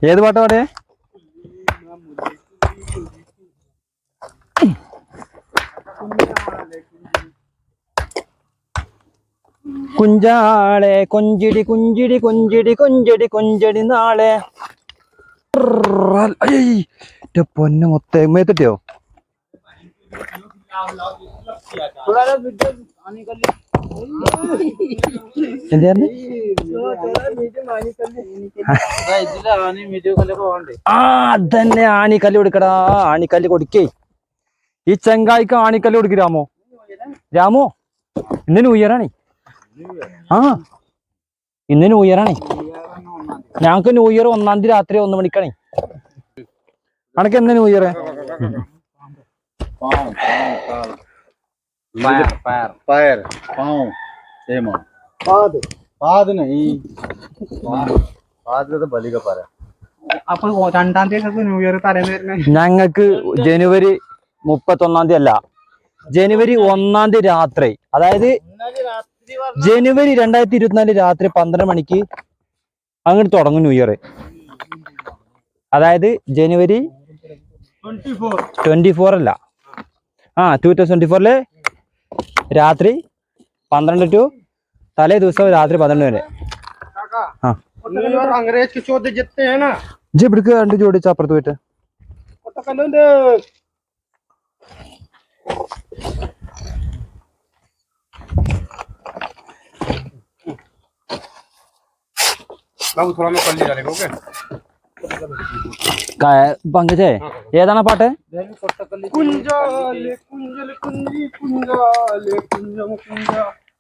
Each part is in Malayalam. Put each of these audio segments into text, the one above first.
ഏത് പാട്ടാ പാടേ? കുഞ്ചാളെ കൊഞ്ചിടി കുഞ്ചിടി കൊഞ്ചിടി കൊഞ്ചടി കൊഞ്ചടി നാളെ. പൊന്നു മൊത്തേ മേത്തിട്ടോ? എന്താ അതന്നെ ആണിക്കല്ല് കൊടുക്കടാ. ആണിക്കല്ല് കൊടുക്കേ. ഈ ചെങ്കായ്ക്ക് ആണിക്കല്ല് കൊടുക്ക് രാമോ. രാമോ ഇന്ന് ന്യൂ ഇയർ ആണേ. ആ ഇന്ന് ന്യൂ ഇയർ ആണേ. ഞങ്ങക്ക് ന്യൂ ഇയർ 1-ാം തീയതി രാത്രി 1 മണിക്കാണേ. അനക്ക് എന്ന് ന്യൂ ഇയർ? ഞങ്ങക്ക് ജനുവരി 31-ാം തീയതി അല്ല, ജനുവരി 1-ാം തീയതി രാത്രി. അതായത് ജനുവരി 2024 രാത്രി 12 മണിക്ക് അങ്ങോട്ട് തുടങ്ങും ന്യൂ ഇയർ. അതായത് ജനുവരി 24 അല്ല, 2024 രാത്രി 12 ടു തലേ ദിവസം രാത്രി 12 വരെ. ഇവിടേക്ക് 2 ചോദിച്ച അപ്പുറത്ത് പോയിട്ട് പങ്കജേ ഏതാണ് പാട്ട്?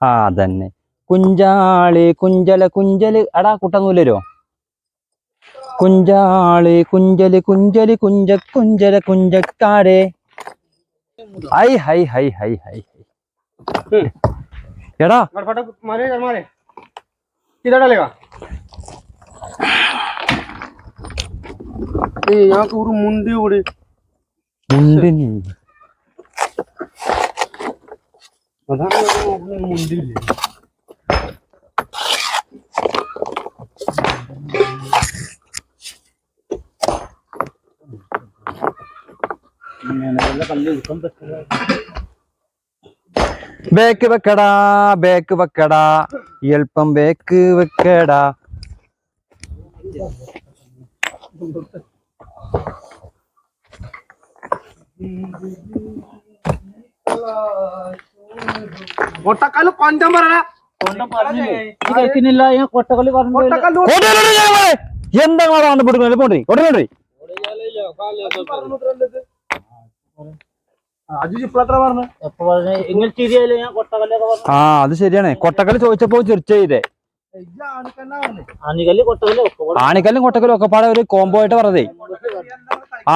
അതന്നെ. കുഞ്ചാളി കുഞ്ചല കുഞ്ചല്. എടാ കുട്ടൊന്നുമില്ലല്ലോ. കുഞ്ചാളി കുഞ്ചല് കുഞ്ചലി കുഞ്ച കുഞ്ചല കുഞ്ചക്കാരെ. ഹൈ ഹൈ ഹൈ ഹൈ ഹൈ. എടാ മുണ്ടി ബേക്ക് വെക്കടാ ബേക്ക് വെക്കടാ എളുപ്പം ബേക്ക് വെക്കടാ. കൊട്ടക്കല്ല് കൊണ്ടം പറയണ കേൾക്കുന്നില്ല. ഞാൻ കൊട്ടക്കല്ല് പറഞ്ഞു എന്താ പോണ്ടി കൊണ്ടേ. അത് ശരിയാണ്. കൊട്ടക്കല്ല് ചോദിച്ചപ്പോ ചെറിച്ച ചെയ്തേ. ആണിക്കല്ലും കൊട്ടക്കല്ലും ഒക്കെ പാടെ ഒരു കോംബോ ആയിട്ട് പറഞ്ഞതേ.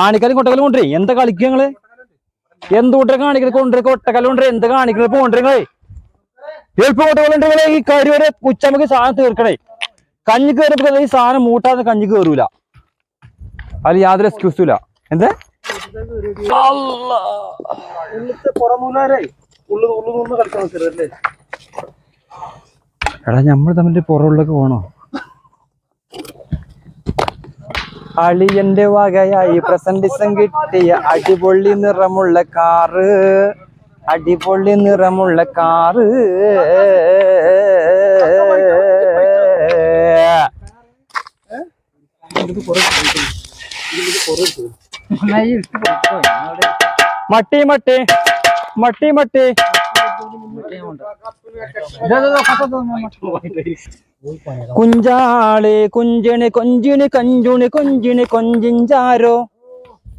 ആണിക്കല്ലും കൊട്ടക്കല്ലും കൊണ്ടേ. എന്താ കളിക്കുക നിങ്ങള്? എന്ത് കൂട്ടരെ കാണിക്കൽ കൊണ്ടുവരെ കൊട്ടക്കല്ല് കൊണ്ടുവരെ എന്ത് കാണിക്കൽ പോണ്ടേ? എളുപ്പം കൊട്ടക്കല്ലുണ്ടെങ്കിലേ ഈ കരി വരെ ഉച്ചമക്ക് സാധനം തീർക്കണേ. കഞ്ഞി കയറിയപ്പോ ഈ സാധനം മൂട്ടാതെ കഞ്ഞി കയറൂല. അത് യാതൊരു എക്സ്ക്യൂസും ഇല്ല. എന്താ എടാ നമ്മൾ തമ്മിൽ പുറമുള്ളൊക്കെ പോണോ? അളിയന്റെ വകയായി പ്രസന്റിസം കിട്ടിയ അടിപൊളി നിറമുള്ള കാറ്. അടിപൊളി നിറമുള്ള കാറ്. മട്ടി മട്ടി മട്ടി മട്ടി. കുഞ്ചാളി കുഞ്ചിണി കൊഞ്ചിണി കഞ്ചുണി കൊഞ്ചിണി കൊഞ്ചിഞ്ചാരോ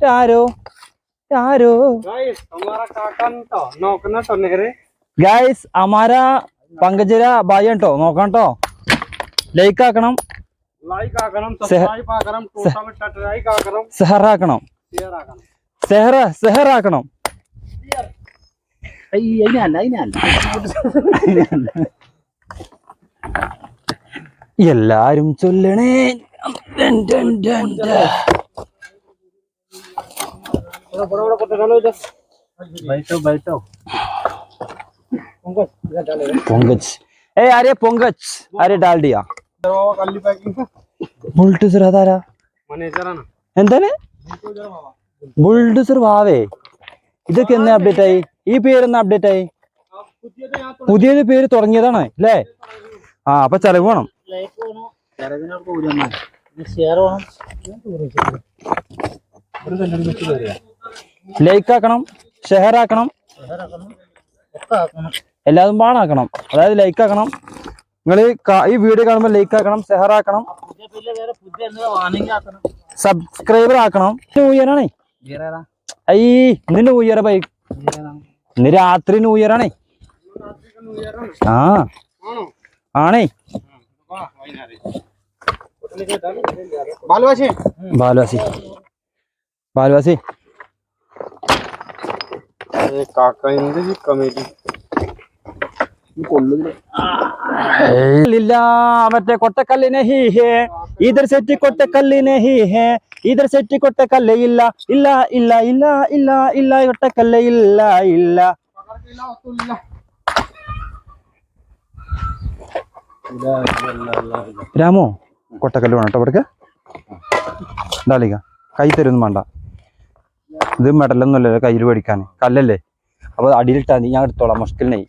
ാരോ ാരോ. ഗൈസ് അമാരാ പങ്കജര ഭായി കേട്ടോ, നോക്കാം കേട്ടോ. ലൈക്ക് ആക്കണം, സെഹറാക്കണം, സെഹറാക്കണം. എല്ലാരും ചൊല്ലണേ. പൊങ്കജ് अरे पोंगच अरे डाल दिया। बुलट जरा दारा എന്താണ് ബുൾഡോസർ വാവേ? ഇതൊക്കെ എന്നാ അപ്ഡേറ്റ് ആയി? ഈ പേരെന്നാ അപ്ഡേറ്റ് ആയി? പുതിയത് പേര് തുടങ്ങിയതാണ് അല്ലേ? ആ അപ്പൊ ചെലവ് വേണം. ലൈക്ക് ആക്കണം, ഷെയർ ആക്കണം, എല്ലാതും പാടാക്കണം. അതായത് ലൈക്ക് ആക്കണം, നിങ്ങൾ ഈ വീഡിയോ കാണുമ്പോൾ ലൈക്ക് ആക്കണം, ഷെയർ ആക്കണം, സബ്സ്ക്രൈബർ ആക്കണം. ന്യൂ ഇയർ ആണേ. ഇന്ന് ന്യൂ ഇയർ ബൈ, ഇന്ന് രാത്രി ന്യൂ ഇയർ ആണേ. ആ ആണേ. ബാലുവാസി ബാലുവാസി മറ്റേ കൊട്ടക്കല്ല് നഹി ഹേ ഇധർ സെറ്റ് കൊട്ടക്കല്ല് നഹി ഹേ ഇധർ സെറ്റ് കൊട്ടക്കല്ല് ഇല്ല ഇല്ല ഇല്ല ഇല്ല ഇല്ല ഇല്ല കൊട്ടക്കല്ല് ഇല്ല ഇല്ല. രാമോ കൊട്ടക്കല്ല് വേണം കേട്ടോ. ഇവിടേക്ക് ഡാലിക കൈ തരുമൊന്നും വേണ്ട. ഇത് മെഡലൊന്നും അല്ലല്ലോ കയ്യിൽ മേടിക്കാൻ, കല്ലല്ലേ. അപ്പൊ അടിയിലിട്ടാ നീ ഞാൻ എടുത്തോളാം. മുഷ്കിലിനെ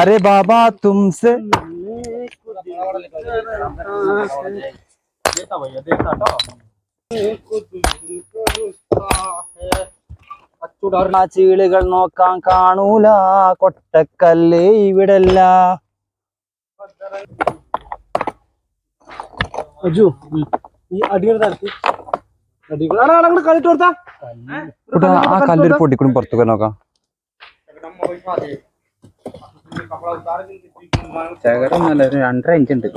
अरे बाबा तुमसे ചീളുകൾ നോക്കാൻ കാണൂല കൊട്ടക്കല്ല് ഇവിടല്ല. ആ കല്ലൊരു പൊട്ടിക്കൂടും പുറത്തു നോക്കാം. ചകരൊന്നല്ല, ഒരു 2.5 ഇഞ്ച് ഉണ്ട്.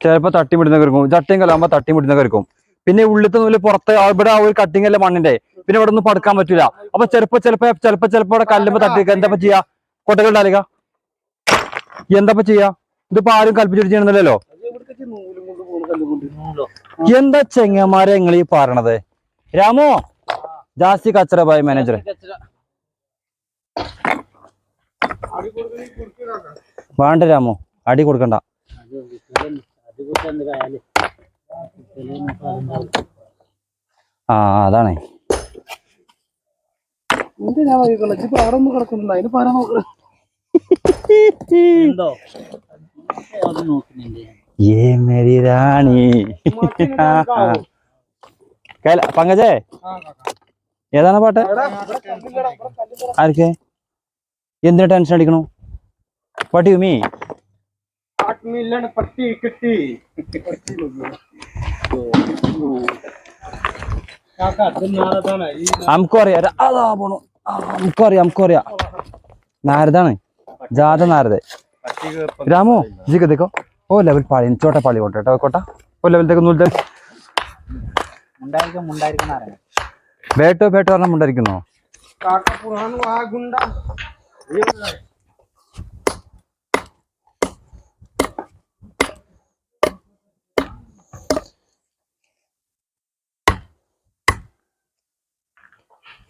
ചിലപ്പോ തട്ടിമിടുന്ന കയറിക്കും. ചട്ടയും കലാകുമ്പോ തട്ടിമിടുന്ന കയറിക്കും. പിന്നെ ഉള്ളിത്തെ നൂല് പുറത്ത് ഇവിടെ ആ ഒരു കട്ടിങ് അല്ലേ മണ്ണിന്റെ, പിന്നെ ഇവിടെ ഒന്നും പടുക്കാൻ പറ്റൂല. അപ്പൊ ചിലപ്പോ ഇവിടെ കല്ലുമ്പോ തട്ടി എന്താ ചെയ്യാ? കൊട്ടകൾ ഉണ്ടാലിക എന്താ ചെയ്യാ? ഇതിപ്പോ ആരും കൽപ്പിച്ചിട്ട് ചെയ്യണമെന്നല്ലോ. എന്താ ചെങ്ങന്മാരെ നിങ്ങൾ ഈ പറയണത്? രാമോ ജാസ്തി കച്ചറ ബായ് മാനേജർ വേണ്ട. രാമോ അടി കൊടുക്കണ്ട. ആ അതാണേ. ये मेरी रानी പങ്കജേ ഏതാണ് പാട്ട്? ആർക്ക് എന്തിനാ ടെൻഷൻ അടിക്കണു? What you mean? നമുക്കറിയാം അതാ പോണു. നമുക്കറിയാം നാരദാണ്, ജാഥ നാരദ. രാമോ ജിക്ക് देखो ओ लेवल पाड़ी छोटा पाड़ी कोटा ओ लेवल देखो नूल बेटो പറഞ്ഞ മുണ്ടായിരിക്കുന്നോ?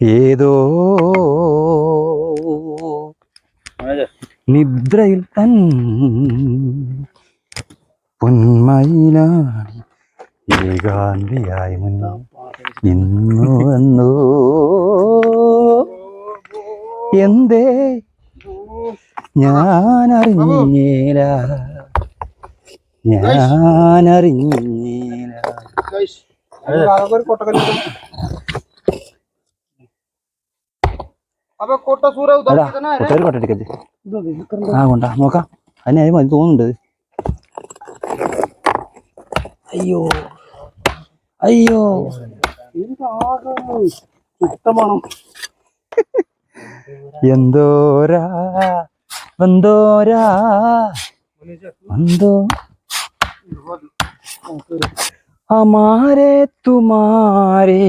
ഏതോ നിദ്രയിൽ തൻ പൊന്മയിലാണി ഏകാന്തിയായി നിന്നു വന്നു. എന്തേ ഞാനറിഞ്ഞില്ല. ആ കൊണ്ടാ നോക്കാം. അതിനായി മതി തോന്നുന്നുണ്ട്. അയ്യോ എന്തോരാ വന്തോരാ വന്തോ हमारे तुम्हारे